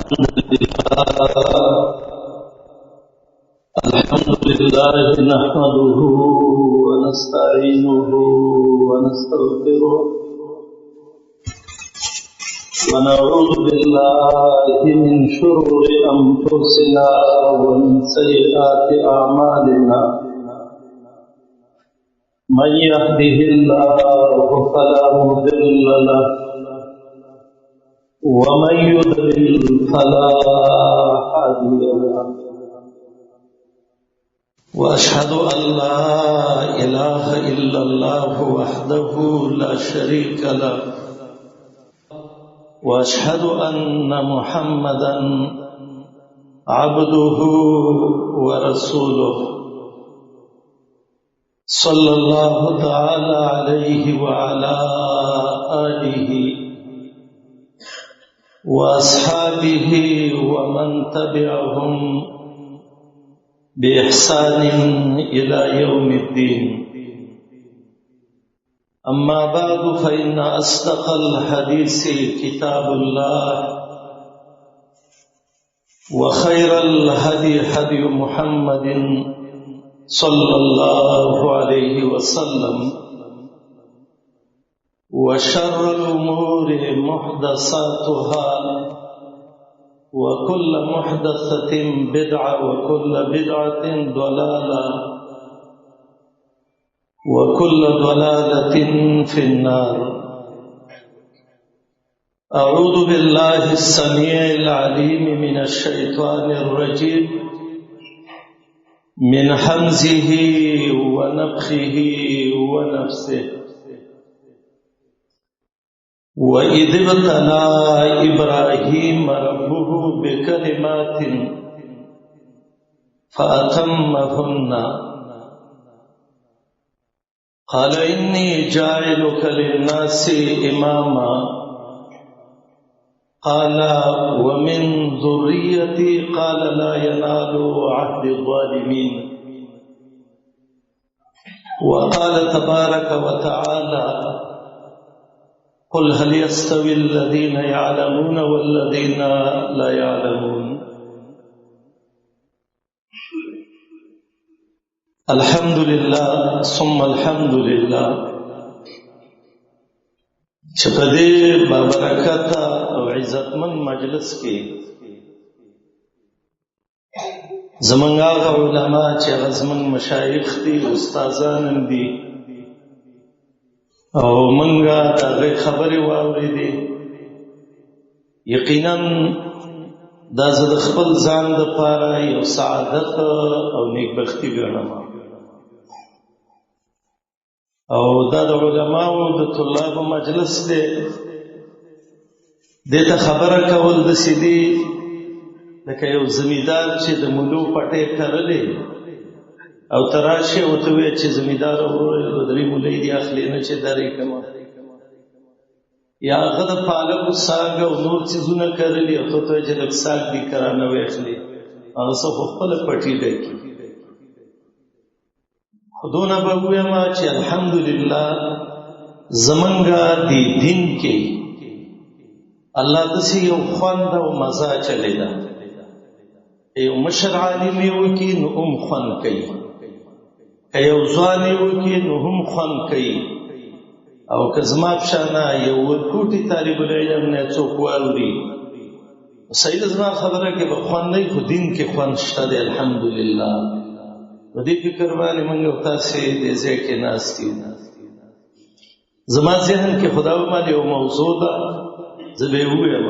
الحمد لله نحمده ونستعينه ونستغفره ونعوذ بالله من شرور أنفسنا ومن سيئات أعمالنا من يهده الله فلا مضل له ومن يضلل فلا هادي له وأشهد أن لا إله إلا الله وحده لا شريك له وأشهد أن محمدا عبده ورسوله صلى الله تعالى عليه وعلى آله وأصحابه ومن تبعهم بإحسان إلى يوم الدين. أما بعد فإن أصدق الحديث كتاب الله وخير الهدي هدي محمد صلى الله عليه وسلم وشر الأمور محدثاتها وكل محدثة بدعة وكل بدعة ضلالة وكل ضلالة في النار. أعوذ بالله السميع العليم من الشيطان الرجيم من همزه ونفخه ونفسه. وَإِذِ ابْتَلَى إِبْرَاهِيمَ رَبُّهُ بِكَلِمَاتٍ فَأَتَمَّهُنَّ قَالَ إِنِّي جَاعِلُكَ لِلنَّاسِ إِمَامًا قَالَ وَمِنْ ذُرِّيَّتِي قَالَ لَا يَنَالُ عَهْدِ الظَّالِمِينَ. وقال تبارك وتعالى قل هل يستوي الذين يعلمون والذين لا يعلمون. الحمد لله ثم الحمد لله چې په دې بابرکت او عزتمن مجلس کې زمونږ هغه علما چې زمونږ مشایخ دي استادان دي او منګه دغه خبرې واورېدې، یقینا دا زه د خپل ځان دپاره یو سعادت او نیکبختي ګڼم او دا د علماو د طلابو مجلس دی. دې ته خبره کول داسې دي لکه یو زمیندار چې د ملو پټې کرلې او تراشه ورته وایي چې زمیندار وروره درې مولۍ دي اخلي نه چې درې کمه یا هغه د پالکو ساګ او نور څیزونه کرلي او ته ته چې لږ ساګ دي کرانه ویخلي هغه څه خو خپله پټي ډکي. خو دونه به ووایم چې الحمدلله زمونږ دې دین کې الله داسې یو خوند او مزه چلی ده. یو مشر عالم یې وکړي نو هم خوند کوي، که یو ځوان یې وکړي نو هم خوند کوي، او که زما په شانه یو ورکوټي طالب العلم نه څوک واوري صحیح ده زما خبره کې به خوند نه وي، خو دین کې خوند شته دی الحمدلله. په دې فکر باندې موږ او تاسې دې ځای کې ناست یو. زما ذهن کې خدا باندې یو موضوع ده، زه به یې ووایم.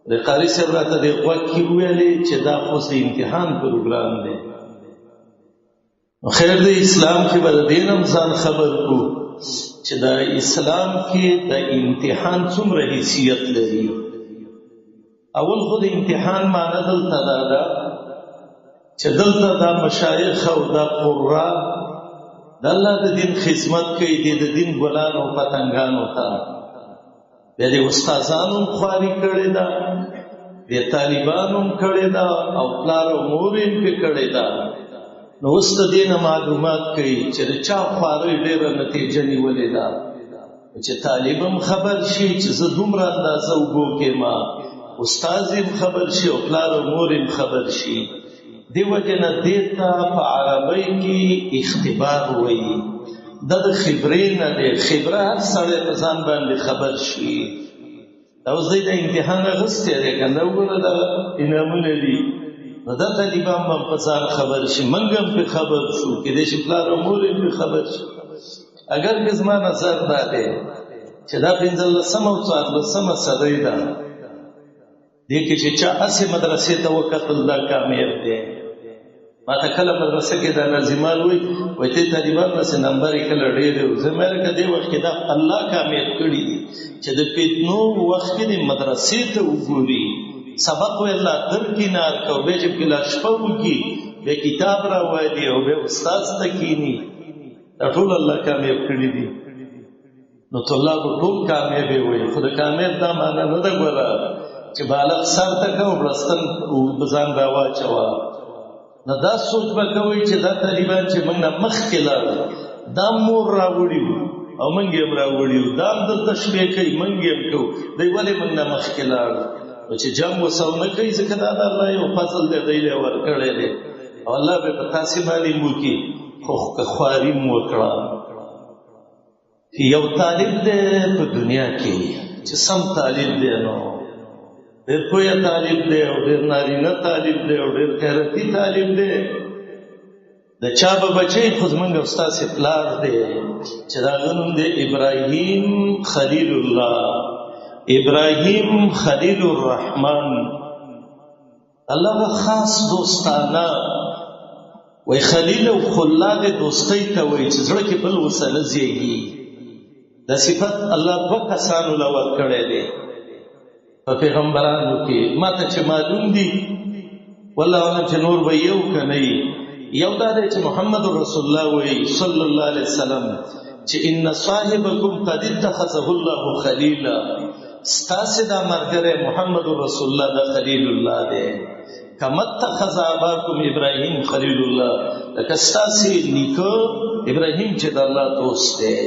د قاري صاحب راته دې غوږ کې وویلې چې دا خو د امتحان پروګرام دی. خیر د اسلام کې به د دې نه ځان خبر کړو چې د اسلام کې د امتحان څومره حیثیت لري. اول خو د امتحان معنی دلته دا ده چې دلته دا مشایخ او دا قرا د الله د دین خدمت کوي، د دین ګلانو او پتنګانو ته بیا د استادانو خواري کړې ده، د طالبانو کړې ده او پلار او مور یې پې کړې ده. نو اوس د دې نه معلومات کوي چې د چا خوارۍ ډېره نتیجه نیولې ده، چې طالب هم خبر شي چې زه دومره اندازه اوبو کېما استاد هم خبر شي او پلار او مور هم خبر شي. دیو جن دیتا په عربی کې اختبار وایي. د خبرې نه دی، خبره هر سړی په ځان باندې خبر شي. او زه د امتحان غوښتې دی کنه وګوره دا انعامونه دي. نو دا طالبان هم په ځان خبر شي، موږ هم په خبر شو، کېدای شي پلار او مور هم په خبر شي. اگر که زما نظر دا دی چې دا 15 او 14 صدۍ ده، دې کې چې چا هسې مدرسې ته وکتل دا کامیاب دی. ما ته کله مدرسه کې دا ناظمان وایي ته طالبان نسې نمبر یې کله ډېر دی. زه مې لکه دې وخت کې دا الله کامیاب کړي دي چې د فتنو وخت کې د مدرسې ته وګوري، سبق ویل درکنار کو، بیا چې کله شپه وکړي بیا کتاب راوالي او بیا استاد ته کښېني. دا ټول الله کامیاب کړي دي. نو طلاب ټول کامیابې وایي، خو د کامیاب دا معنا نه ده ګوره چې بالغ سر ته که او بړستن په ځان راواچوه. نو دا سوچ به کوئ چې دا طالبان چې موږ نه مخکې لاړل، دا مور راوړي وو او موږ یې هم راوړي وو، دا هم دلته شپې کوي موږ یې هم کوو، دی ولې موږ نه مخکې لاړل؟ نو چې جنګ ورسره نه کوي ځکه دا د الله یو فضل دی، دی له ورکړی دی او الله به په تاسې معلوم وکړي. خو که خواري مو وکړه، یو طالب دی په دنیا کې چې سم طالب دی، نو ډېر پوهه طالب دی او ډېر نارینه طالب دی او ډېر غیرتي طالب دی. د چا به بچی خو زمونږ استاد صاحب پلار دی چې د هغه نوم دی ابراهیم خلیل الله، ابراهیم خلیل الرحمن. الله خاص دوستانه وای خلیل او خلا د دوستۍ ته وایي چې زړه کې بل وسله زیږي. دا صفت الله دوه کسانو له ورکړی دی په پیغمبرانو کې. ما ته چې معلوم دي والله اعلم چې نور به یو که نه وي. یو دا دی چې محمد رسول الله وایي صلی الله علیه وسلم چې ان صاحبکم قد اتخذه الله خلیلا، ستاسې دا ملګری محمد رسول الله دا خلیل الله دی. کما اتخذ اباکم ابراهیم خلیل الله، لکه ستاسې نیکه ابراهیم چې د الله دوست دی.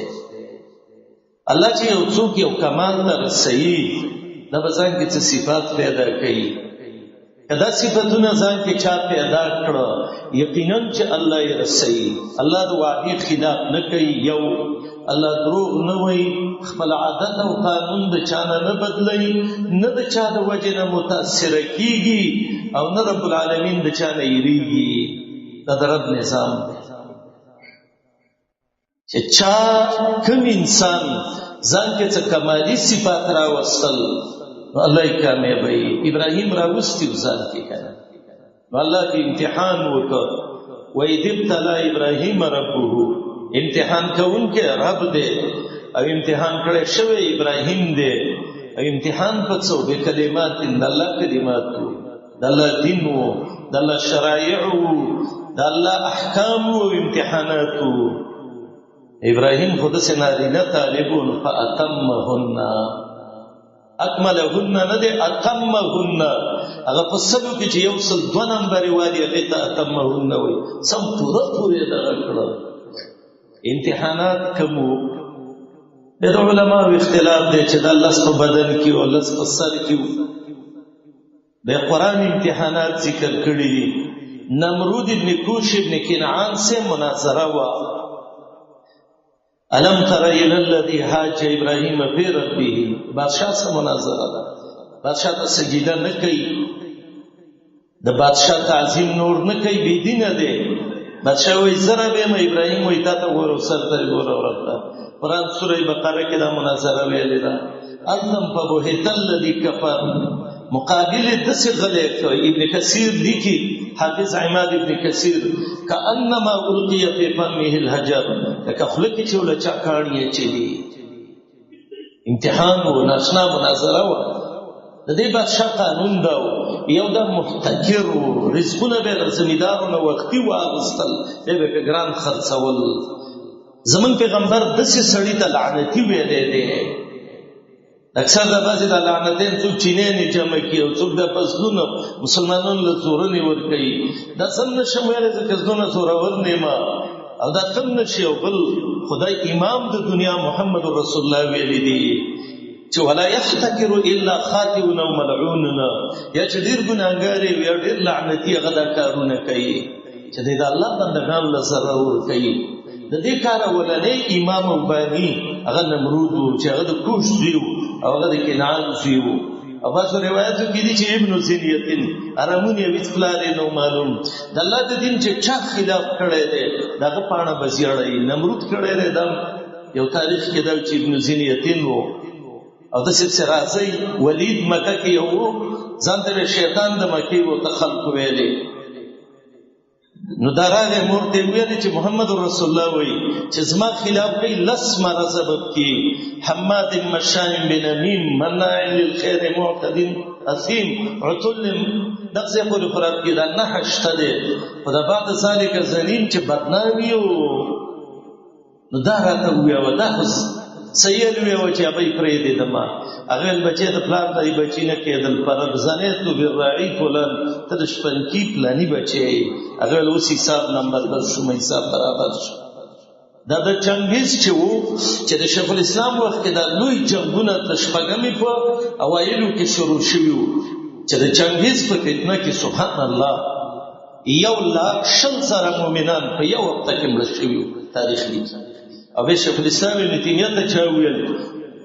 الله چې یو څوک یو کمال ته رسوي، دا به ځان کې څه صفات پیدا کوي. که دا صفتونه ځان کې چا پیدا کړه، یقینا چې الله یې رسوي. الله د وعدې خلاف نه کوي، یو الله دروغ نه وایي، خپل عادت او قانون د چا نه بدلوي، نه د چا د وجې نه متاثره کېږي او نه رب العالمین د چا نه یېرېږي. دا د رب نظام دی چې چا کوم انسان ځان کې څه کمالي صفات راوستل نو الله یې کامیابوي. ابراهیم راوستي و ځان کې کنه، نو الله دې امتحان وکړ. وإذ ابتلى ابراهیم ربه، امتحان کوونکی رب دی او امتحان کړی شوی ابراهیم دی. او امتحان په څو به کلمات د الله کلمات وو، د الله دین وو، د الله شرایع وو، د الله احکام وو، امتحانات وو. ابراهیم خود سے نارینه طالبون فاتمهن، اکملهن نه دی اتمهن. هغه په سلو کې چې یو سل 2 نمبر والی هغه ته اتمهن وایي، سم پوره پورې دغه کړه. امتحانات کومو د علماء اختلاف دی چې د لس په بدن کې او لس په سر کې. د قرآن امتحانات ذکر کړي دي. نمرود ابن کوش ابن کنعان سے مناظره وا، الم تر الى الذي حاج ابراهيم في ربه. بادشاہ سے مناظره ده، بادشاہ ته سجده نه کوي، د بادشاہ تعظیم نور نه کوي، بی دینه دی. بادشاہ وایي زره به ابراهیم وایي تا ته ګوره سر ته ګوره ورته. قرآن سوره بقره کې دا مناظره ویلې ده. اذن فبهت الذي كفر، مقابل دسې غلې کوي. ابن کثیر لیکي، حافظ عماد ابن کثیر، کانما القي في فمه الحجر، لکه خوله کې چې ول چا کاڼي چي. امتحان و ناشنا مناظره و. د دې بادشاہ قانون دا یو د محتکر رزقونه به زمیدارونه وختي واغستل، به ګران خرڅول. زمون پیغمبر دسې سړی ته لعنتی ویلې دی. اکثر د بعضې د لعنتین څوک چینې نه جمع کړي او څوک د فصلونه مسلمانانو له زورنې ورکوي. دا سم نشم ویلی ځکه زونه زورور نه یم او دا کم نشي. او بل خدای امام د دنیا محمد رسول الله ویلی دی چې ولا يحتكر الا خاطئ او ملعون، یا چې ډیر ګناهګار یا ډیر لعنتی غدا کارونه کوي چې د الله بندگان له سره ور کوي. د دې کار ولنې امام وبانی هغه نمرود چې هغه د کوش دیو او هغه د کنعان دیو. او تاسو روایتو کې دي چې ابن زنیتن ارمونی وسپلاره نو معلوم د الله د دین چې چا خلاف کړي دي دغه پانه بزیړی نمرود کړي دي. دا یو تاریخ کې دا چې ابن زنیتن وو او د سب سرازی ولید مکه کې یو ځان ته شیطان د مکه وو تخلق ویلې. نو دراغه مورته ویل چې محمد رسول الله وای چې زما خلاف کوي لس مرزب کی حماد مشان بنمیم مناع للخير معتد اثیم عتل دغه خو خراب کې دا نه هشته خدا بعد ذلك زنین چې بدنامیو. نو دا راته ویو دا سید ویو چې ابي پرې دې دما هغه بچي د پلان ته بچی نه کېدل پر ځنه تو بالراعي فلان تر شپنکی پلاني بچي هغه اوس حساب نمبر د شوم حساب برابر شو. دا د چنګیز چې وو چې د شیخ الاسلام وخت کې د لوی جنگونه د شپږمې په اوایلو کې شروع شوه چې د چنګیز په فتنه کې سبحان الله 1,00,000 مؤمنان په یو وخت کې مړ شوي تاریخ لیکي. او شیخ الاسلام ابن تیمیه ته چا ویل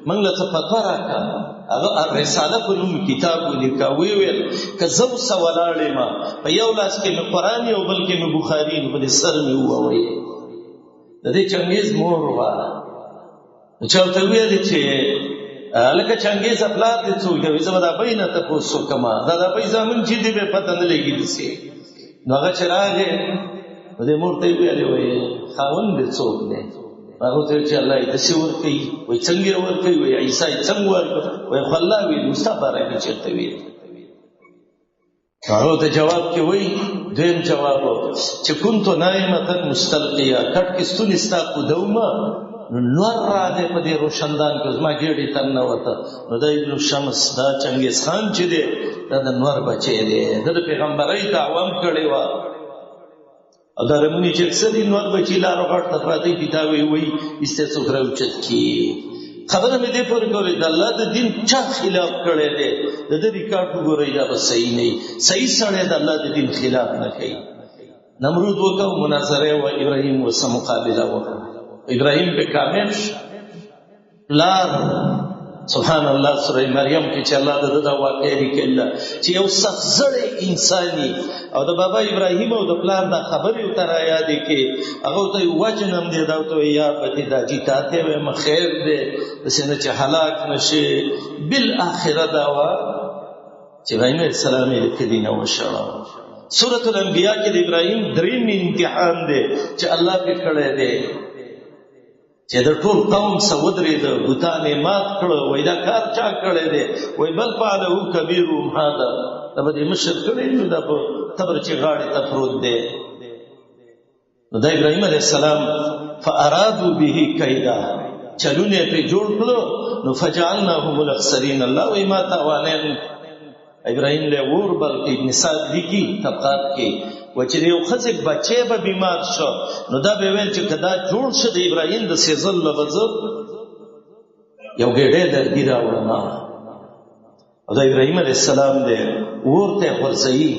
موږ له فتوا راکړه هغه رساله په نوم کتاب ولیکا ویل که زو سوالاړې ما په یو لاس کې مې قرآن او بل کې مې بخاري په دې سر مې ووایي. د دې چنګیز مور وا چا ته ویل چې لکه چنګیز خپل دې څو دی زما دا بینه ته پوسو کما دا د پای ځامن چې دې په پته نه لګی دي. نو هغه چراغه دې مور ته ویل وای خاوند دې څوک دی هغه ته چې الله دې څه ور کوي وای څنګه ور کوي وای عیسی څنګه ور کوي وای خلا وی مصطفی راځي چرته وی. هغه ته جواب کې وای دیم جواب چې كنت نائمه مستلقيه کټ کې ستونی ستا کو دوما نور را دې په دې روشندان کې زما ګېډي تن نه وته. نو د ابن شمس دا چنګیز خان چې دی دا د نور بچی دی د پیغمبري دعوام کړي وا او دا رمونی چې اکثر نور بچی لارو غټ تفراتی کتابي وای استه څوکره اوچت کی خبره مې دې پورې کولې د الله د دین چا خلاف کړي دی د دې ریکارډ وګورئ دا به صحیح نه صحیح سره د الله د دین خلاف نه کوي. نمرود وکاو مناظره او ابراهيم وسه مقابله وکړه. ابراهيم په کامل لار سبحان الله سوره مریم کې چې الله د واقعې لیکله چې یو سخزړی انساني او د بابا ابراهيم او د پلان دا خبرې تر یاد کې هغه ته وجنم دی دا ته یا پتی دا چې تاته و خیر دی څنګه چې هلاک نشي بالاخره دا وا چې ابراهيم السلام یې کدینه وشړه. سورۃ الانبیاء کې د ابراهيم دریم امتحان دی چې الله په کړه دی چې د ټول قوم سودري د بوتانه مات کړو وای دا کار چا کړی دی وای بل فعله کبیرهم هذا دا به مشر کړی نو دا په تبر چې غاړه ته پروت دی. نو د ابراهيم عليه السلام فارادوا به کیدا چلونه په جوړ کړو نو فجعلناهم الاخسرین. الله وای ما تاوانین ابراهيم له ور بل ابن سعد لیکي طبقات کې و چې یو خزه بچي به بیمار شو نو دا به ویل چې کدا جوړ شه د ابراهيم د سیزل لغزو یو ګډه درګی راوړم او د ابراهيم عليه السلام دې ورته ورسېي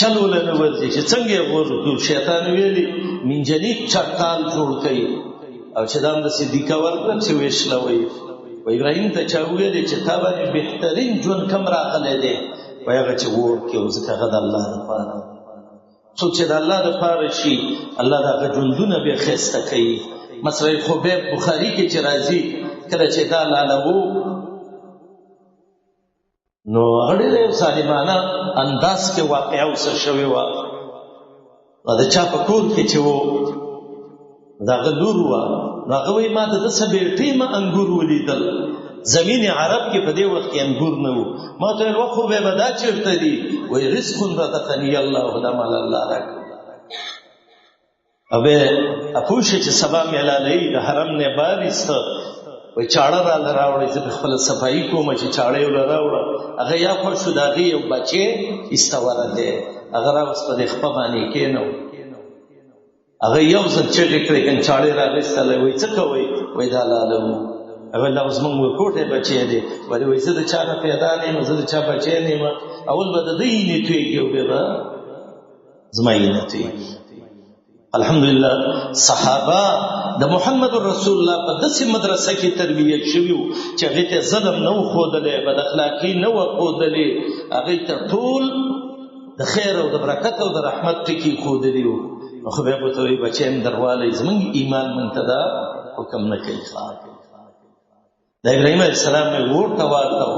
چلو له ورته چې څنګه ورته شیطان ویلي منجنی چټال جوړ کړي او چې دا د صدیقه ورته چې وښلوي و ابراهيم ته چا ویلي چې تا باندې بهترین جون کم راغله دي وایغه چې ورته وزکه غد الله لپاره څوک چې د الله لپاره شي الله دا جوندونه به خسته کوي. مسله خبیب بخاری کې چې راځي کله چې دا لالو نو اړې سالمانه انداز کې واقعا وسه شوی و دا چا په کور کې چې وو دا غلور و هغه وی ما د سبېټې ما انګور ولیدل زمین عرب کې په دې وخت کې انګور نه وو ما ته وخت به بدا چیرته دي وای رزق رزقنی الله خدا مال الله راک اوبه اپوشه چې سبا ملالې د حرم نه باریست وای چاړه را راوړې چې خپل صفائی کوم چې چاړه ول راوړه هغه یا خو شو داغي یو بچي استوره ده هغه راوست په خپل باندې کېنو هغه یو څه چې کړي کله چاړه راغستله وای څه کوي وای دا لاله اول دا اوس موږ ورکوټی بچی دی ولې وایي زه د چا نه پیدا نه یم زه د چا بچی نه یم اول به د دوی نه تویږي او بیا به زما یې نه تویږي الحمدلله صحابه د محمد رسول الله په داسې مدرسه کې تربیت شوي وو چې هغې ته ظلم نه و ښودلی بد اخلاقي نه وه ښودلې هغې ته ټول د خیر او د برکت او د رحمت ټکي ښودلي وو نو خو بیا به ته وایي بچی م دروالی زموږ ایمان موږ ته دا حکم نه کوي د ابراهیم علیه السلام مې اور ته واچاو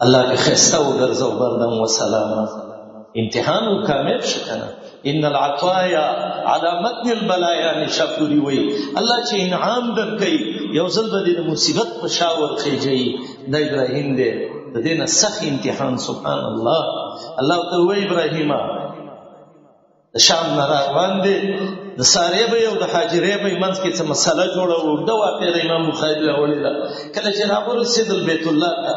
الله کې ښایسته وګرځو بردم وسلاما امتحان و کامیاب شو کنه ان العطایا على متن البلایا نشکری وی الله چې انعام درکړي یو ځل به د مصیبت په شا ورخیږي د ابراهیم دی د دې نه سخت امتحان سبحان الله الله ته وی ابراهیم د شام نه روان دی د ساریه به او د حاجرې به منځ کې څه مسله جوړه وګړه واقع د امام بخاری راوړی ده کله چې راورسېدل بیت الله ته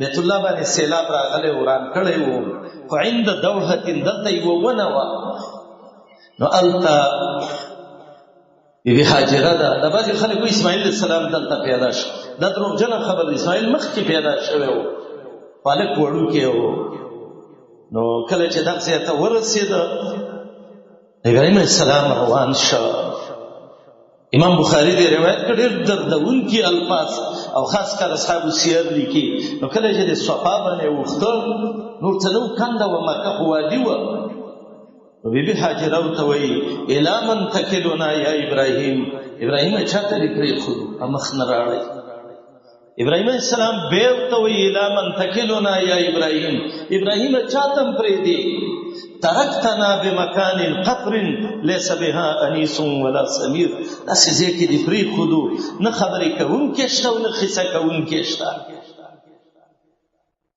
بیت الله باندې سیلاب راغلی وران کړی و خو عند دوحة دلته یوه ونه وه نو هلته بیبي حاجره ده د بعضې خلک وایي اسماعیل علیه السلام دلته پیدا شو دا دروغجنه خبره اسماعیل مخکې پیدا شوی و هلک وړوکی و نو کله چې دغه ځای ته ورسېده ابراهیم علیه السلام روان شو امام بخاری دی روایت کړي ډېر دردونکي الفاظ او خاص کر اصحاب سیر لیکي نو کله چې د صفا باندې وخته نور څه نو کنده و مکه خو وادي وه نو بیبي حاجره ورته وایي الی من تکلنا یا ابراهیم ابراهیم چا ته دې پرېښودو مخ نه راړئ ابراهیم علیه السلام بیا ورته وایي الی من تکلنا یا ابراهیم ابراهیم چا ته م پرېږدې ترکتنا بمکان قطر لیس بها انیس ولا سمیر داسې ځای کې دې پرېښودو نه خبرې کوونکی شته او نه قصه کوونکی شته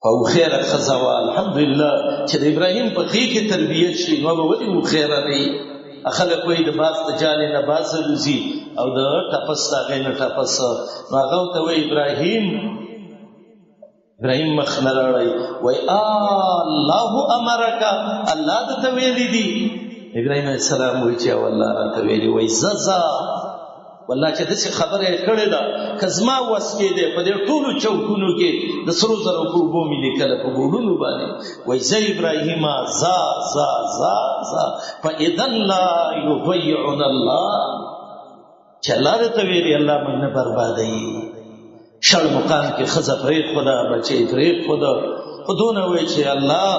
او خیره ښځه وه الحمدلله چې د ابراهیم په خې کې تربیت شي نو به ولې وخیره نه وي خلک وایي د باز د جالې نه باز الوځي او د ټپس د هغې نه ټپس نو هغه ورته وایي ابراهیم مخ نه راړئ وایي الله امرک الله درته ویلي دي ابراهیم علیه السلام وایي چې او الله راته ویلي وایي زه والله چې داسې خبره یې کړې ده که زما وس کې دی په دې ټولو چوکونو کې د سرو زرو په اوبو مې لیکله په بورډونو باندې وایي زه ابراهیمه فاذن لا یضیعنا الله چې الله درته ویلي الله موږ نه بربادوي شړ مقام کې ښځه پرېښوده بچی پرېښوده خو دونه وایي چې الله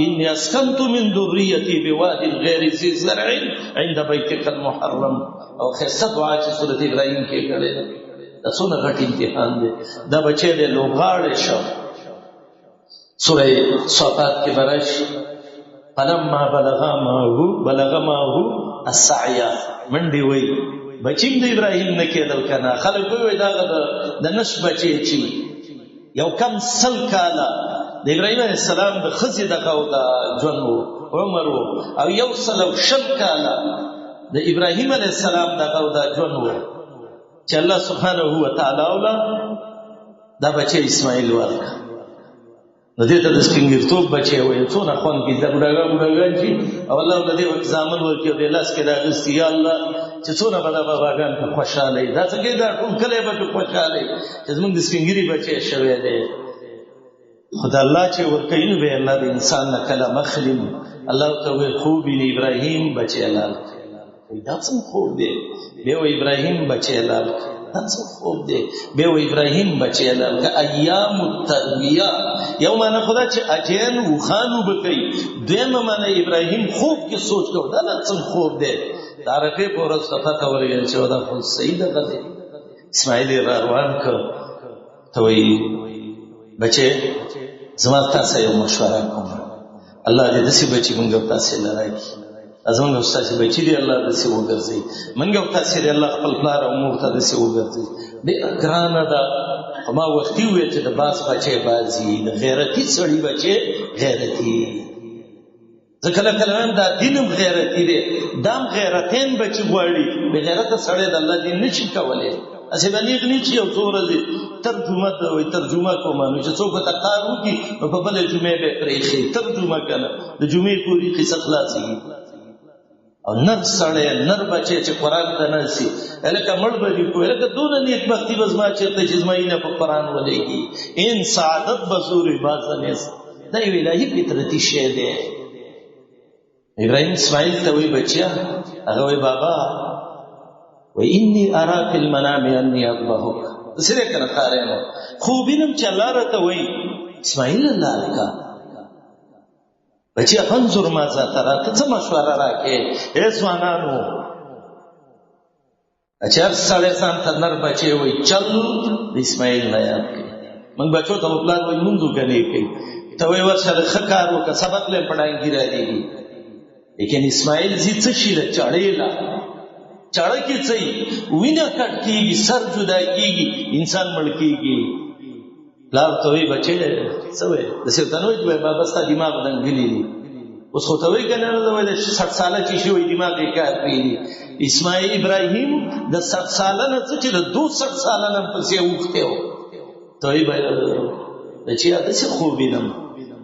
انی اسکنت من ذریتی بواد غیر ذی زرع عند بیتک المحرم او ښایسته دعا چې صورت ابراهیم کې کړې ده دا څومره غټ امتحان دی دا بچی دی لوبغاړی شو سوره صافات کې به راشي فلما بلغ معه السعی منډې وایي بچیم د ابراهیم نه کېدل که نه خلک وایي دغه د نش بچی چې یو کم 100 کاله د ابراهیم علیه السلام د ښځې دغه او د ژوند عمر او 120 کاله د ابراهیم علیه السلام دغه او د ژوند و چې الله سبحانه وتعالی وله دا بچی اسماعیل ورکړه نو دې ته د سپینګیرتوب بچی وایي څونه خوند کړي دا بوډاګان چې او الله ورله دې وخت زامن ورکړي او دې لاس کې راغوستي یا الله چې څونه به دا باباګان په خوشحاله وي دا څنګه دا ټول کلی به په خوشحاله وي چې زموږ د سپینګیري بچی شوی دی خو د الله چې ورکوي نو به الله د انسان نه کله مخلي الله ورته وایي خوب ویني ابراهیم بچی حلال دا څنګه خوب دی بیا وایي ابراهیم بچی حلال دا څنګه خوب دی بیا وایي ابراهیم بچی حلال که ایام التربیه یو معنی خو دا چې اجین وخانو به کوي دویمه معنی ابراهیم خوب کې سوچ کوو دا څنګه خوب دی د عرفې په ورځ ته پته ورغله چې دا خو صحیح دغه دی اسماعیل یې را روان کړ ته وایي بچې زما تاسو یو مشوره کوم الله دې داسې بچي موږ تاسو له راکړي زموږ استاد بچي دی الله داسې وګرځي موږ تاسو دی الله خپل پلار او مور ته داسې وګرځي ډېره ګرانه ده ما وختي وویل چې د باز بچی بازي د غیرتي سړي بچی غیرتي زه کله وایم دا دین هم غیرتي دی دا هم غیرتین بچي غواړي بېغیرته سړی د الله دین نشي کولی اسې بلیغ نه چې یو څو ورځې ترجمه کوم نو چې څوک ورته کار وکړي نو په بلې جمعې به یې پرېښي ترجمه که نه د جمعې پورې قصه خلاصېږي او نر سړی نر بچی چې قرآن ته نرسي هلکه مړ به دي کوی هلکه دونه نیکبختي به زما چېرته چې زما اینه په قرآن ولګي ان سعادت بزور بازنیست دا یو الهي فطرتي شی دی. ابراهیم اسماعیل ته وایي بچیا، هغه وایي بابا وایي انی ارا فی المنام انی اذبحک، داسې دی که نه قاریانو خوب وینم چې الله راته وایي اسماعیل الله الکا بچیا فانظر ماذا ترى، ته څه مشوره راکې ای ځوانانو. چې هر سړی ځان ته نر بچی وایي چل د اسماعیل نه یاد کړي. موږ بچو ته پلار وایي مونځ وګڼې کوي، ته وایي ورشه ښه کار وکړه سبق له پړانګي رالیږي. لیکن اسماعیل زی څه شي ده چاړې له چاړه کې څه وینه کټ کېږي سر جدا کېږي انسان مړ کېږي. پلار ته وایي بچی څه وایي داسې ورته نه وایي بابا ستا دماغ دنګلي دي اوس خو ته وایي که نه وایي 60 ساله چې شي وایي دماغ یې کار پرېږدي. اسماعیل ابراهیم د 60 ساله نه څه چې د 62 ساله نه پسې اوښتی و. ته وایي بچیا داسې خوب وینم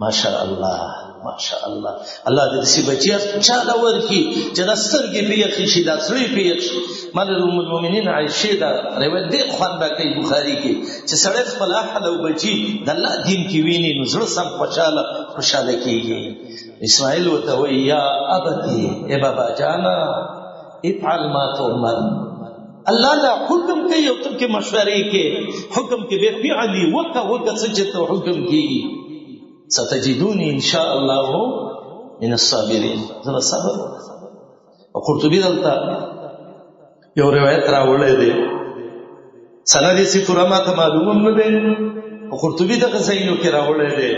ماشاءالله ماشاءالله الله دې داسې بچیا چاله ورکړي چې دا سترګې پرې یخې شي دا زړه یې پرې یخ شي. ما د ام المؤمنین عایشې دا روایت ډېر خوند راکوي بخاري کې چې سړی خپل اهل او بچي د الله دین کې ویني نو زړه سم خوشحاله کېږي. اسماعیل ورته وایي یا ابتي ای بابا جانا افعل ما تؤمر، الله لا حکم کوي او ته کې مشورې کې حکم کې به فعلی وکه څه چې ته حکم کېږي. ستجدوني ان شاء الله من الصابرین، زه صبر. او قرطبي دلته یو روایت راوړی دی سند یې پوره ماته معلوم نه دی، او قرطبي دغه ځایونو کې راوړی دی.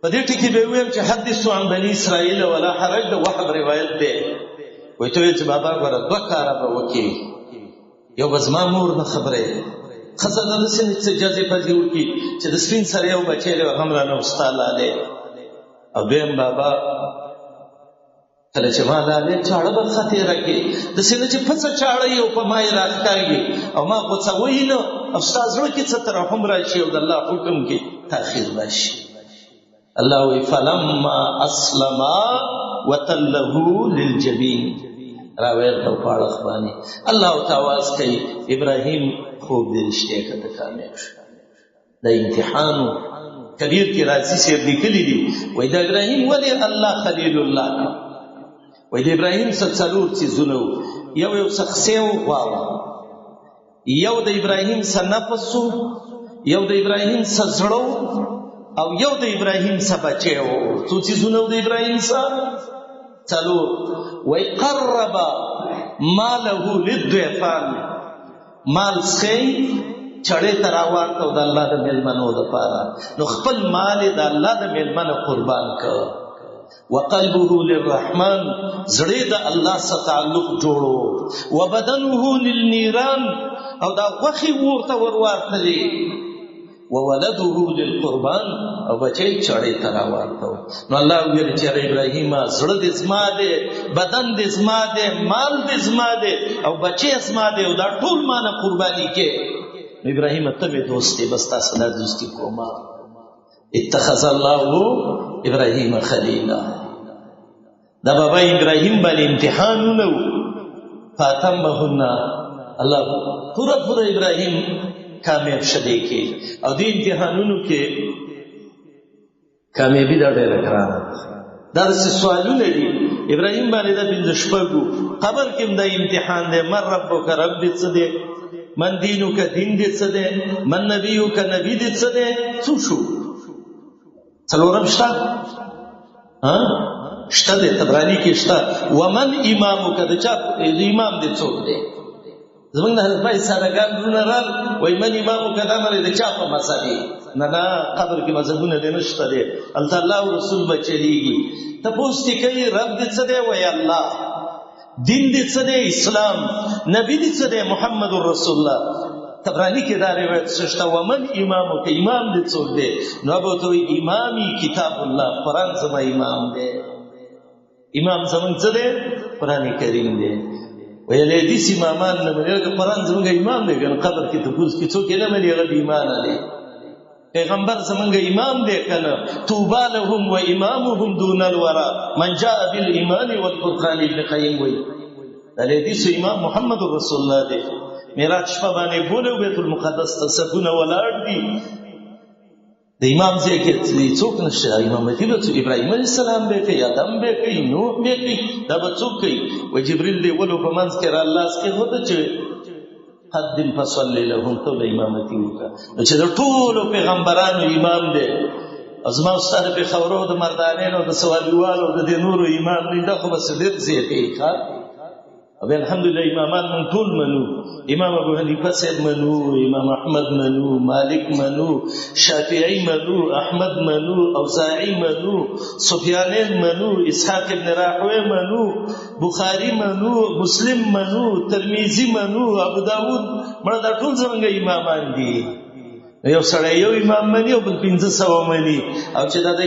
په دې ټکي به ویم چې حدثوا عن بني اسرائیل ولا حرج د وحب روایت دی. وایي ته وایي چې بابا ګوره 2 کاره به وکړي، یو به زما مور نه خبرې ښځه نه داسې نه چې جزې پزې وکړي چې د سپین سره یو بچی دی هم رانه ستا لالی، او دویم بابا کله چې ما لالی چاړه به ښه تېره کړي داسې نه چې پڅه چاړه یې او په ما یې راښکاږي او ما غوڅه وهي نه او ستا زړه کې څه ترحم راشي او د الله حکم کې تاخیر راشي. الله وی فلما اسلما وتله للجبین، راویت او پاړخ باندې الله تعالی کوي ابراهیم خوب دې رښتیا کړه کامیاب شو. دا امتحان کبیر کې راځي چې لیکلي دي وای دا ابراهیم ولی الله خلیل الله، وای د ابراهیم څلور څیزونه یو شخصي او غوا، یو د ابراهیم سره نفس، یو د ابراهیم سره زړه، او یو د ابراهیم سره بچی و. څو څیزونه د ابراهیم سره څلور. وای قرب ماله للضيفان، مال سخی چړې ته راوړته د الله د میلمنو دپاره، نو خپل مال د الله د میلمنو قربان کړ. وقلبه للرحمن، زړه د الله سره تعلق جوړو. وبدنه للنيران، او دا غوښې ورته ورواړتلې. وولده للقربان، او بچی چړې ته راوړته. نو الله ویل چې ابراهیم زړه دې زما دی، بدن دې زما دی، مال دې زما دی، او بچی زما دی، او دا ټول ما نه قرباني کې. ابراهیم ته مې دوست دی، بس تاسو نه دوستي کومه. اتخذ الله ابراهیم خلیلا، دا بابا ابراهیم باندې امتحانونه و فاتمهن، الله پورا ابراهیم کامیاب شدی کې. او دې امتحانونو کې کامیابی دا ډېره ګرانه ده. دا داسې سوالونه دي ابراهیم باندې دا 5 شپږو، قبر کې هم دا امتحان دی. من ربک، رب دې څه دی؟ من دینک، دین دې څه دی؟ من نبیک، نبی دې څه دی؟ څو شو؟ څلورم شته؟ شته دی، طبراني کې شته. ومن امامک، د چا امام دې څوک دی؟ زمونږ د حضرت سادهګان وروڼه رال وایي من امامک، دا معنی د چا په مذهبي؟ نه قبر کې مذهبونه دې نشته دی، هلته الله او رسول به چلیږي. تپوس دې کوي رب دې څه دی؟ وایي الله. دین دې څه دی؟ اسلام. نبی دې څه دی؟ محمد رسول الله. طبرانی کې دا روایت شته ومن امامک، امام دې څوک دی؟ نو به ورته وایي امامي کتاب الله، قرآن زما امام دی. امام زمونږ څه دی؟ قرآن کریم دی. ویلې دې امامان نه مني، قرآن زموږ امام دی. قبر کې تپوس کې څوک یې نه مني، هغه بې ایمانه دی. پیغمبر زمونږ امام دی کنه طوبى لهم و امامهم دون الورى من جاء بالایمان والفرقان ابن قیم وایي دا حدیث امام محمد رسول الله دی معراج شپه باندې بوله بیت المقدس ته صفونه ولاړ دي د امام ځای کې څوک نشته امامتي به ابراهیم علیه السلام به کوي آدم به کوي نوح به کوي دا به څوک کوي و جبریل دی ولو په منځ کې را الله سکه هوته چې قدم فصلی لهم ته امامتي وکړه چې د ټولو پیغمبرانو امام دی ازما استاد په خبرو د مردانینو د سوالیوالو د نورو امام دی دا خو بس ډېر زیاتې ښه او الحمدلله امامان من ټول منو امام ابو حنیفه صاحب منو امام احمد منو مالک منو شافعی منو احمد منو اوزاعی منو سفیانین منو اسحاق ابن راهوی منو بخاری منو مسلم منو ترمذی منو ابو داود مړه دا ټول زمونږ امامان دي یو سړی یو امام مني او بل 500 مني او چې دا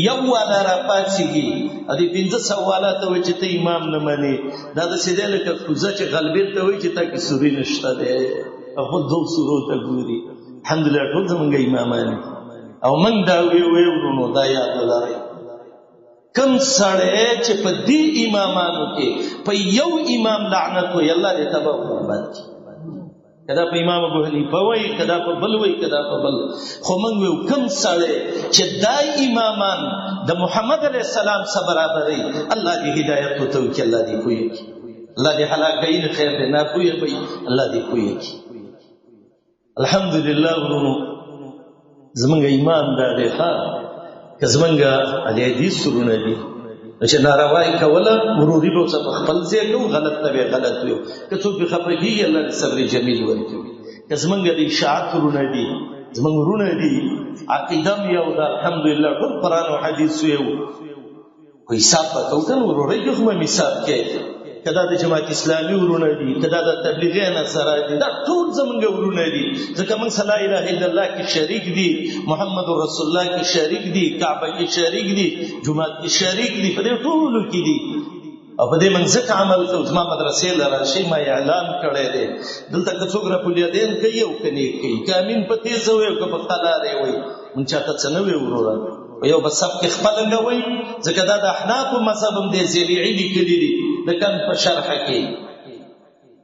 یو والا را پاتېږي ا دې 500 والا ته وایي چې ته امام نه مني دا د سیدل ک کوزه چې غلبیر ته وایي چې تا کې سوري نشته ده خو دوه سورو ته ګوري الحمدلله ټول زمونږ امامان او من دا ورونو دا یاد ولرئ کم سړی چې په دې امامانو کې په یو امام لعنت وي الله دې تبارک وتعالى کدا په امام ابو حنیفه وای کدا په بل وای کدا په بل خو موږ یو کم سړی چې دای امامان د محمد علیه السلام سره برابرې الله دې هدایت وکړي الله دې کوي الله دې هلاکین خیر دې نه کوي به الله دې کوي الحمدلله ورونو زمونږ ایمان دا دی ښا که زمونږ حدیث سرونه دي چې ناروای کوله وروري به څه خپل ځای کو غلط ته غلط وي که څوک به خپګي الله صبر جمیل ورکوي که زمونږ د اشاعت ورونه دي زمونږ ورونه دي عقیده یو د الحمدلله ټول قران او حدیث یو کو حساب وکړو کنه وروري کوم حساب کې کدا د جماعت اسلامي ورونه دي کدا د تبلیغي نصارا دي دا ټول زمونږ ورونه دي ځکه موږ لا اله الا الله کې شریک دي محمد رسول الله کې شریک دي کعبه کې شریک دي جمعه کې شریک دي په دې ټولو کې دي او په دې موږ ځکه عمل کوو چې ما مدرسې لاره شي ما اعلان کړی دی دلته که څوک را پولیدین کوي او کني کوي کامین په تیز وي او په قلاره وي موږ چاته څه نه وي وروره یو بس سب کې خپل غوي ځکه دا د احناف مذهب هم دې زیلعي لیکلي دي د کم په شرح کې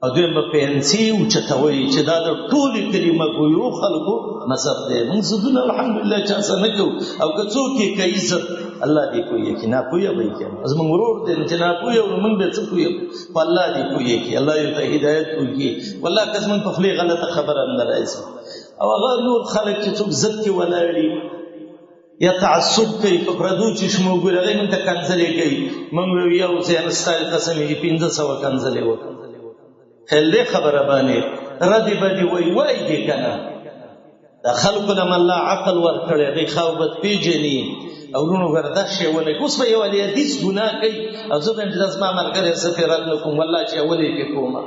او دویم په پنسي او چتوي چې دا د ټول کلمه ګویو خلکو مذهب دی موږ زدون الحمدلله چې څه نه کوو او که څوک یې کوي عزت الله دې کوي چې نه کوي به کې از موږ ورور دې چې نه کوي او موږ به څه کوي په الله دې کوي چې الله یې ته هدایت کوي والله که موږ په خپل غلطه خبره نه راځي او هغه نور خلک چې څوک عزت کې ولاړي یا تعصب کوي په پردو چې شمو ګورې هغه موږ ته کنځلې کوي موږ یو ځای ستایل قسم یې 1500 کنځلې وکړه خل خبره باندې ردی بدی وای دې کنه دا خلکو لم الله عقل ورکړي دی خوبت پیجنی او نو وردا شی ولې اوس په یو حدیث ګناه کوي او زه به د اسما مرګره سفرت کوم والله چې ولې کې کومه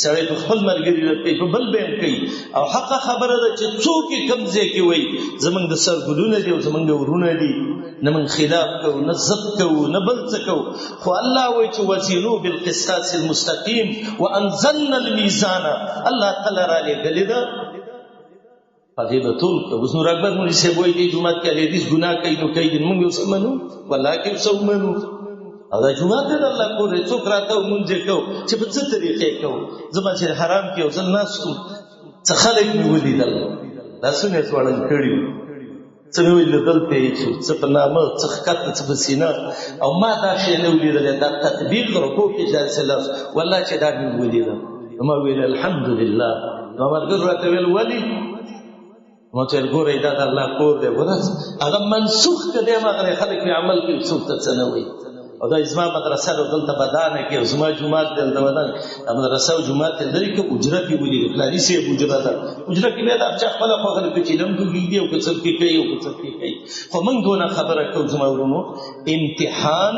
سړی په خپل مرګري لپاره په بل بین کوي او حق خبره ده چې څوک کمزې کې وای زمنګ د سرګلونه دي او زمنګ ورونه دي نه من خلاف کو نه زد کو نه بل څه کو خو الله وای چې وزنو بالقسطاس المستقيم وانزلنا الميزان الله تعالی را لګل ده پدې به ټول اوس نور اکبر مولوی صاحب وای دي جمعه کې حدیث ګناه کوي نو کوي موږ یې سمنو والله کې سمنو او دا جمعه ته الله کورې څوک راته مونږ کو چې په څه طریقې کو زما چې حرام کې او ځل ناس څه خلک نیولې دل دا څنګه څوړل کړیو څنګه ویل دلته چې څه په نامه څه کته څه بسینا او ما دا شی نه ولیدل دا تطبیق ورکو کې ځل سلاس والله چې دا نیولې ده ما ویل الحمدلله نو مرګ راته ویل ولی ما ته ګورې دا الله کور دی ورس هغه منسوخ کړي ما غره خلک په عمل کې څوک څه نه وي او دا ازما مدرسه دلته بدانه کې ازما جمعه دلته ودان مدرسه او جمعه دلته کې اجره کې ولې پلاني سي اجره ده اجره کې به دا چې خپل خپل کې چلم کوي او څه کې کوي او څه کې کوي خو موږ دونه خبره کوو زما ورونو امتحان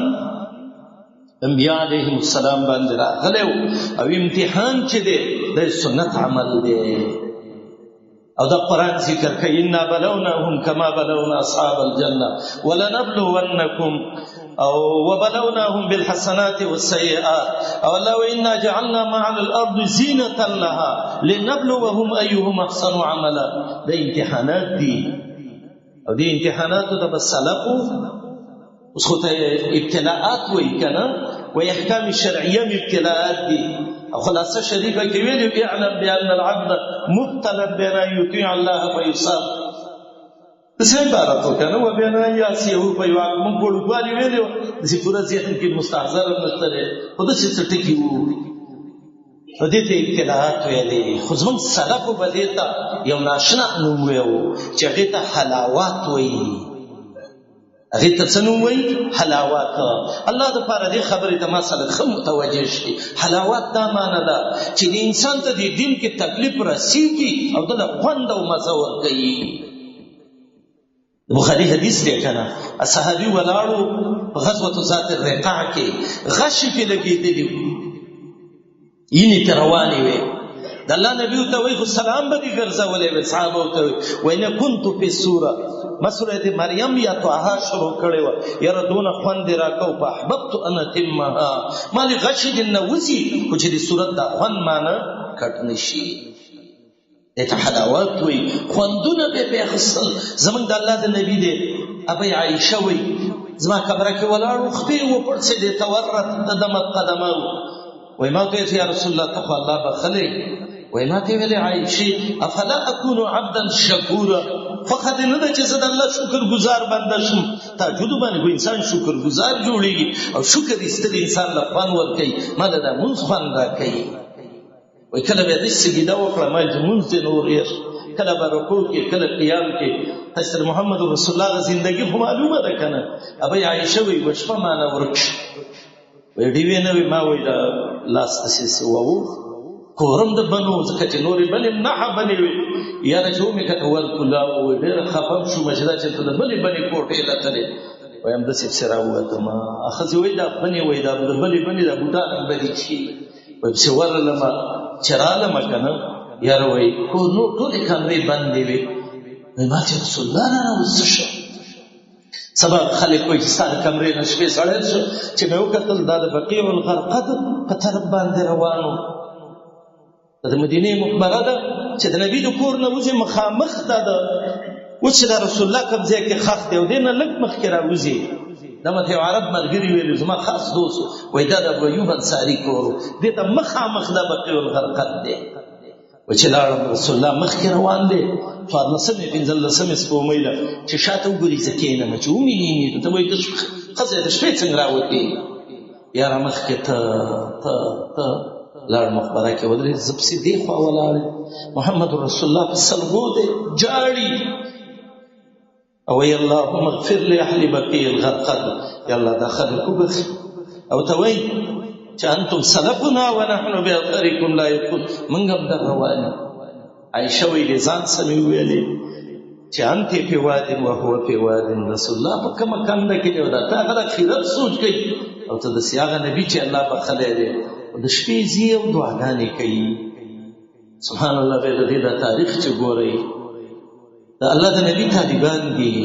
انبیاء علیهم السلام باندې راغله او امتحان چې ده د سنت عمل ده او دا قرآن ذکر کوي ان بلوناهم كما بلونا اصحاب الجنه ولنبلونكم او وبلوناهم بالحسنات والسيئات او الله وانا جعلنا ما على الارض زينة لها لنبلوهم ايهم احسن عملا. د امتحانات دي او دي امتحانات د بسلفو اوس خو ته ابتلاءات وای کنه و احکام شرعیه ابتلاءات دي او خلاصه شریفه کې ویلو اعلم بان العبد مبتلى بما يطيع الله فيصاب. څه عبارت وکنه و بیا نه یاسیه په یو موږ ګورګوالي ویلو چې پورا ذهن کې مستحضر نشته په دې څه ټکی وو په دې ته ابتلاءات ویلې خو زموږ سلف په دې ته یو ناشنا نوم ویو چې هغه ته حلاوات وایي هغه ته څه نوم وایي حلاوات. الله د پاره دې خبرې ته ما سره خم متوجه شي. حلاوات دا معنی ده چې د انسان ته د دین کې تکلیف رسیږي او د خوند او مزه ورکوي. بخاری حدیث دی کنه صحابي ولاړو په غزوه ذات الرقاع کې غش په لګېدلی یینې تروانې وي د الله نبی ته وایي خو سلام به دې ګرځولې وي صحابه ته وایي كنت في سوره مسوره مریم یا طه شروع کړي و یره دون خوند راکو په احببت ان تمها مالي غش دې نوځي خو چې دې سورته د خوند معنی کټ نشي. ته حلاوت وي خوندونه به خصل زمون د الله د نبی دی ابي عائشه وي زما خبره کې ولاړو خپل و پړسه دې تورت د دمت قدمه وای ما ته یا رسول الله تخو الله بخلي وای ما ته ویلې عائشه افلا اكون عبدا شکورا فقط نه ده چې زه د الله شکر گزار بنده شم. تهجد باندې انسان شکر گزار جوړيږي او شکر ایستل انسان له فن ور کوي ما ده مونږ فن را کوي وای کله به دې سجده وکړه ما دې مونږ ته نور یې کله به رکوع کې کله قیام کې حضرت محمد رسول الله زندگی خو معلومه ده کنه ابي عائشه وی وشپه معنا ورکش وی دی وینه ما وی دا لاس تاسو وو کورم د بنو ځکه چې نورې بلې نه بنې وي یا د چومې کته ول کلا وی ډېر خفم شو مشدا چې ته د بلې کوټې لته وایم د سیب سره وته ما اخذ وی دا بنې وی دا د بلې دا بوتان بلې شي وی څه ورلما چراله مکنه یار وی کو نو ټول کمرې باندې وي ما چې رسول الله نه وسشه سبا خلک کوئی ستاره کمرې نشوي سړی چې مې وکتل دا د بقیع الغرقد په طرف باندې روانو د مدینه مقبره ده چې د نبی د کور نه وځي مخامخ ده اوس د رسول الله قبضه کې خاص دی او دینه لک مخ کې راوځي دا مته عرب مرګري ویل زما خاص دوست وای دا د ایوب انصاری کور دې ته مخامخ ده بقیع الغرقد دی و چې لاړم رسول الله مخ کې روان دی فارنسمه پنځل لسمه سپومې ده چې شاته وګوري ځکه نه چې ومینې ته وایي د قضې د شپې څنګه راوتی یا مخ کې ته لاړ مخبره کې ودرې زبسي دی خو ولاړ محمد رسول الله صلو دی جاړي او ای اللهم اغفر لاهل بقيع الغرقد یا الله داخل وبخ او توي چې انتم سلفنا ونحن باثركم لا يكون من قبل رواني عائشه وی لسان سمي ویلې چې انت په واد او هو په واد رسول الله په کوم کاند کې دی دا تا غره خیرت سوچ کوي او ته د سیاغه نبی چې الله په خلې دی د شپې زی او دعاګانې کوي سبحان الله به دې دا تاریخ چې ګوري دا الله د نبی طالبان دي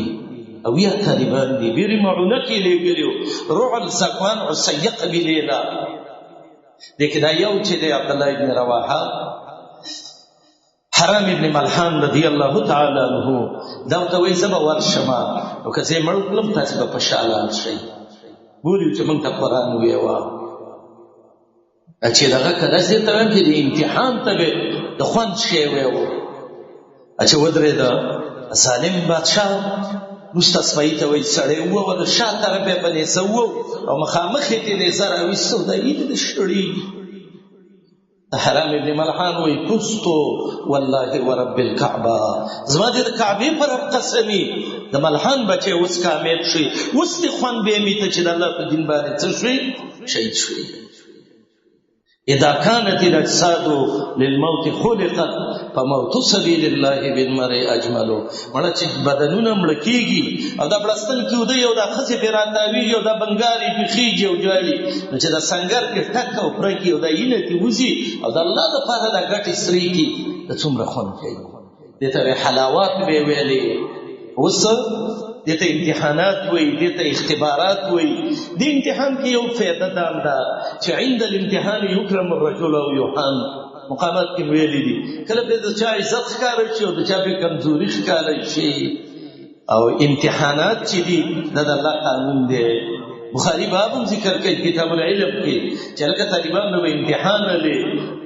او یا طالبان دي بیري معونه کې لګیو روح الزقوان او سيق بلیلا دغه دا یو چې د عبد الله ابن رواحه حرام ابن ملحان رضی الله تعالی عنہ دا ته وای زما ورشما او که زه مړ کلم تاسو په خوشاله شئ ګوري چې موږ ته قران ویوا چې دغه کله چې ته هم چې امتحان ته د خوان شی ویو چې ودرې دا ظالم بادشاہ مستسمعی ته وای سړی وو ور شاته په باندې سوو او مخامخ ته نظر او وسو د دې شړی حرام ابن ملحان وی پستو والله ورب الكعبه زما د کعبه پر قسمی د ملحان بچي اوس کامیاب شي اوس د خوان به میته چې د الله په دین باندې څه شي شهید شي اذا كانت الاجساد للموت خلقت فموت سبيل الله بالمرء اجمل مړه چې بدنونه مړکیږي او دا بلستان کې ودی او دا خسه پیراتاوی او دا بنګاری په خيږي او جاړي چې دا سنگر کې ټک او پرکی او دا اینه کې وزي او دا الله د پاره دا غټي سری کې د څومره خون کوي دته حلاوات به ویلي اوس دیتا امتحانات وی دیتا اختبارات وی دی امتحان کی یو فیده دام دا چه عند الامتحان یکرم الرجل او یوحان مقامات کی ویلی دی کله په د چا عزت ښکاره شي او د چا په کمزوري ښکاره شي او امتحانات چې دي د الله قانون دی بخاری باب ذکر کوي کتاب العلم کې چې لکه طالبان نو امتحان له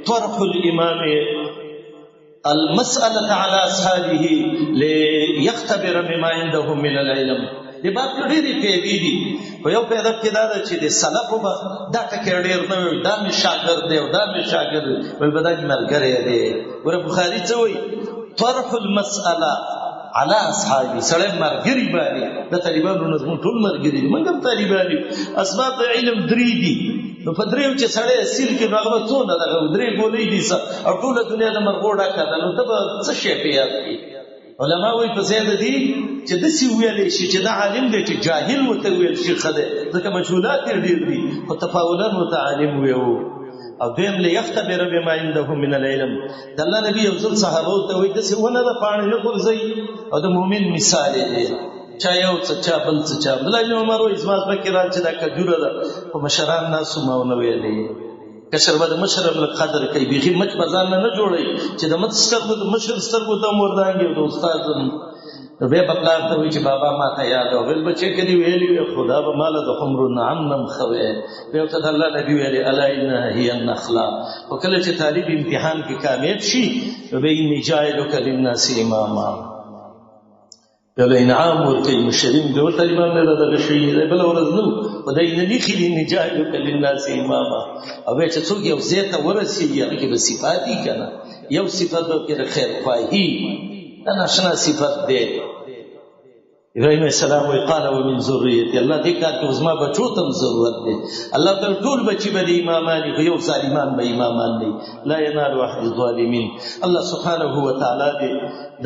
طرح الامام المسألة على أصحابه ليختبر مما عندهم من العلم دی باب ډېرې پیدې دي په یو پیدا کې دا ده چې د سلفو به دا ټکي ډېر نه وي دا مې شاګرد دی او دا مې شاګرد وایي به دا ملګری دی ګوره بخاري څه وایي طرح المسأله على اصحابي سړی مرګري باندې د طالبانو نه زموږ ټول مرګري دي موږ هم طالبان یو اسباب د علم درې دي نو په دریو چې سړی اصیل کې نو هغه څونه دغه درې ګولۍ دي او ټوله دنیا د مرغو ډکه ده نو ته به څه شی په یاد کړي علما وایي په ځای د دې چې داسې ویلی شي چې دا عالم دی چې جاهل ورته ویل شي ښه دی ځکه مجهولات یې ډېر دي خو تفاولا ورته عالم ویو او دویم لیختبر بما عنده من العلم د الله نبی یو ځل صحابه ته وایي داسې ونه ده پاڼې نه غورځوي او د مؤمن مثال یې دی چا یو څه چا بل څه چا عبدالله بن عمر وایي زما زړه کې راځي چې دا کجوره ده خو مشران ناسو ما ونه ویلې کشر به د مشر هم لږ قدر کوي بیخي مچ به ځان نه جوړوي چې د مچ سترګو د مشر سترګو ته هم وردانګي او د استاد نو بیا به پلار ته وایي چې بابا ما ته یاد او بل بچې که دې ویلي وي خدا به ماله د حمر النعم نه م ښه وی بیا ورته د الله نبي ویلې الا انها هي النخله خو کله چې طالب امتحان کې کامیاب شي نو به اني جاعلک للناس اماما یو له انعام ورکوي مشرین د ورته امام نه دغه شي دی بله ورځ نو خو دی نه لیکي دي اني جاعلک للناس اماما او بیا چې څوک یو ځای ته ورسېږي هغه کې به صفات دي که نه یو صفت به کې د خیرخواهي دا ناشنا صفت دی ابراهیم علیه السلام وی قال ومن ذریتی الله دې کار کې زما بچو ته هم ضرورت دی الله تعالی ټول بچي به د امامان دي خو یو ظالمان به امامان دي لا ینال احد الظالمین الله سبحانه وتعالی دې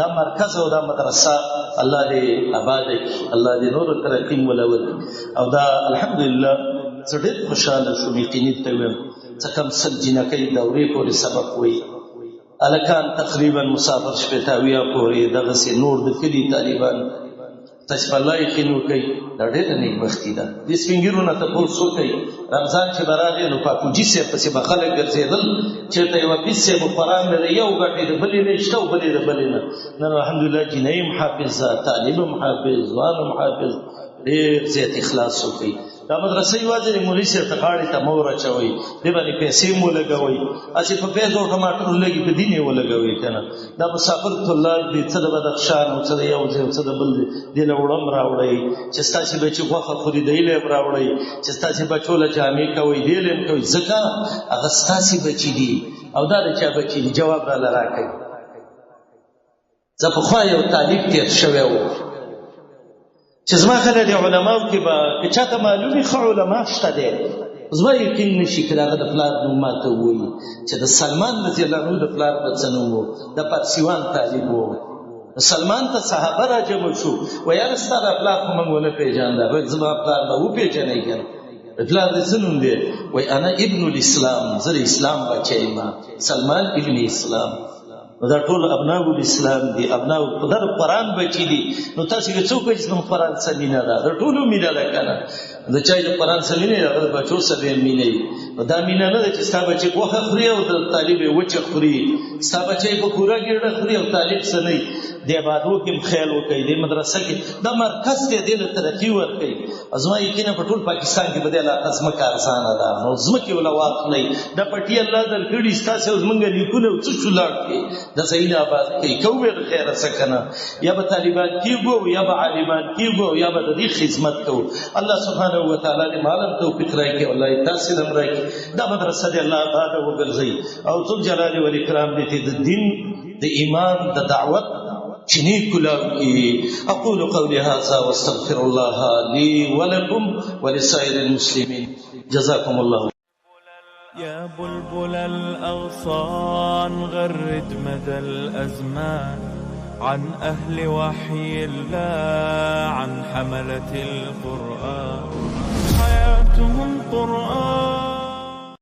دا مرکز او دا مدرسه الله دې آباد کړي الله دې نور ترقی ولور او دا الحمدلله زه ډېر خوشحاله شوم یقیني ته وایم څه کم سل جنکۍ دورې پورې سبق وایي الکان تقریبا مسافر شپېتاویا پورې دغسې نور د کلي طالبان تاسې په الله یقین وکړئ دا ډېره نیکبختي ده دې سپین ږیرو نه تپوس وکړئ رمضان چې به راغی نو پاکوجي صاحب پسې به خلک ګرځېدل چېرته یوه پیس صاحب قرآن نه دی یو ګټې د بلې نه شته او بلې د بلې نه نن الحمدلله جینۍ هم حافظه طالب هم حافظ ځوان هم حافظ ډېر زیات اخلاص وکړئ دا مدرسه یوازې د مولوي صاحب ته غاړې ته مه ورچوئ دې باندې پیسې مو ولګوئ هسې په پیاز او ټماټرو لګي په دین یې ولګوئ که نه دا مسافر طلاب دي څه د بدخشان او څه د یو ځای او څه د بل دې له وړم راوړئ چې ستاسې بچي غوښه خوري دی له یې راوړئ چې ستاسې بچو له جامې کوئ دی له یې کوئ ځکه هغه ستاسې بچي دي او دا د چا بچي دي جواب راله راکوئ زه پخوا یو طالب تېر شوی و چې زما خله د علماو کې به که چاته معلومي ښه علما شته دی زما یقین نه شي که د هغه د پلار نوم ماته ووایي چې د سلمان رضی الله عنه د پلار په څه نوم و د پارسیوان طالب و سلمان ته صحابه را جمع شو و یاره ستا د پلار خو موږ ونه پېژانده وایي زما پلار به وپېژنئ که نه پلار د څه نوم دی وایي انا ابن الاسلام زه د اسلام بچی یم سلمان ابن اسلام دا ټول ابناء الاسلام دي ابناء د قرآن بچي دي نو تاسو یې څوک چې د قرآن سره مینه ده د ټولو مینه ده که نه د چا د قرآن سره مینه ده د بچو سره یې مینه وي نو دا مینه نه ده چې ستا بچی غوښه خوري او د طالب یې وچه خوري ستا بچی په پوره ګېډه خوري او طالب څه نه وي دې آبادو کې هم خیال وکړئ دې مدرسه کې دا مرکز دی دې له ترقي ورکوي زما یقینه په ټول پاکستان کې به دې علاقه ځمکه ارزانه ده نو ځمکې وله واخلئ دا پټي الله درکړي ستاسې او زمونږ لیکونه او څه شو لاړ کړي د ځایونه آباد کوي کوې د خیره څه که نه یا به طالبان کېږو یا به عالمان کېږو یا به د دې خدمت کوو الله سبحانه وتعالی دې مال هم توفیق راکړي الله یې تاسې هم راکړي دا مدرسه دې الله آباده وګرځوي او ذوالجلال والاکرام دې د دین د ایمان د دعوت چنی کلاو کی اقول قولی هذا واستغفر الله لي ولكم ولسائر المسلمين جزاكم الله. يا بلبل الأغصان غرد مدى الأزمان عن أهل وحي الله عن حملة القرآن حياتهم قرآن